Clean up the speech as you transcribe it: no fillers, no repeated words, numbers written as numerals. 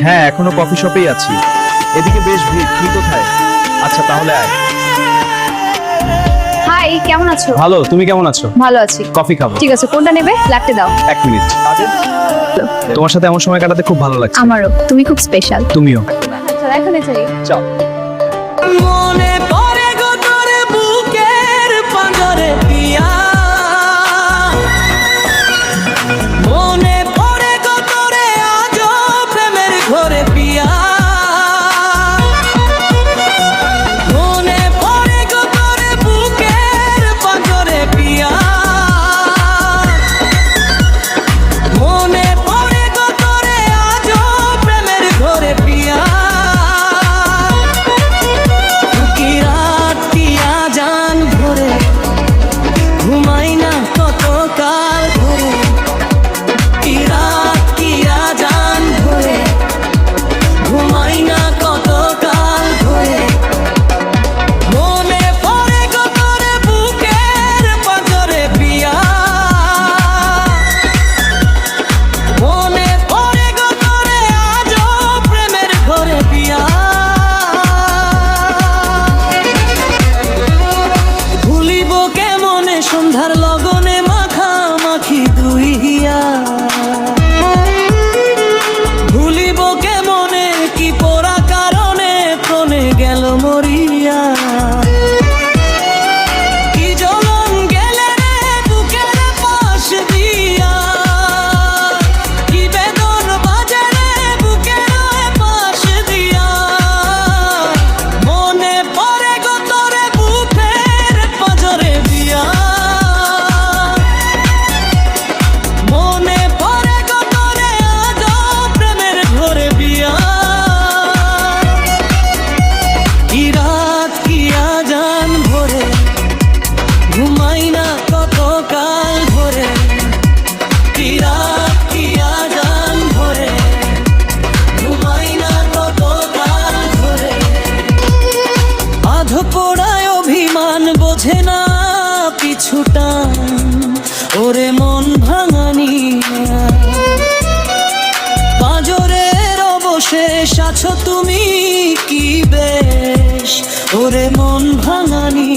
হ্যাঁ, এখনো কফি শপেই আছি। এদিকে বেশ ভিড়। তুই কোথায়? আচ্ছা, তাহলে আয়। হাই, কেমন আছো? ভালো, তুমি কেমন আছো? ভালো আছি। কফি খাবো। ঠিক আছে, কোনটা নেবে? লাটে দাও। 1 মিনিট। তোমার সাথে এমন সময় কাটাতে খুব ভালো লাগছে। আমারও, তুমি খুব স্পেশাল। তুমিও। আচ্ছা, এখানে যাই। চল। মনে পড়ে গো তোর বুকের পাঁজরে পিয়া, মনে পড়ে গো তোরে আজও প্রেমের ঘরে পিয়া, মনে পড়ে গো তোর বুকের পাঁজরে পিয়া, মনে পড়ে গো তোরে আজও প্রেমের ঘরে পিয়া। ঘুমাই না কত কাল ধরে, কি রাত কি আজান ধরে, ঘুমাই না কত কাল ধরে, মনে পড়ে গো তোর বুকের পাঁজরে পিয়া, মনে পড়ে গো তোরে আজও প্রেমের ঘরে পিয়া। ভুলিব কেমনে সন্ধ্যার লগনে মাখামাখি দুই হিয়া, ভুলিব কেমনে কি পোড়া কারণে কোনে গেল মরিয়া, কি জ্বলন গেলে রে বুকের পাশ দিয়া, কি বেদন বাজে রে বুকের পাশ দিয়া, মনে পড়ে গো তোরে বুকের পাঁজরে দিয়া, মনে পড়ে গো তোরে আজও প্রেমের ঘরে বিয়া। কি রাত কি আজান ভোরে, ঘুমাই না কত কাল ধরে, কি রাত কি আজান ভোরে, ঘুমাই না কত কাল ধরে। আধো পোড়ায় অভিমান বোঝে না পিছুটান, ওরে মন ভাঙানি পাঁজরের অবশেষ আছো তুমি কি বেশ, ওরে মন ভাঙানি।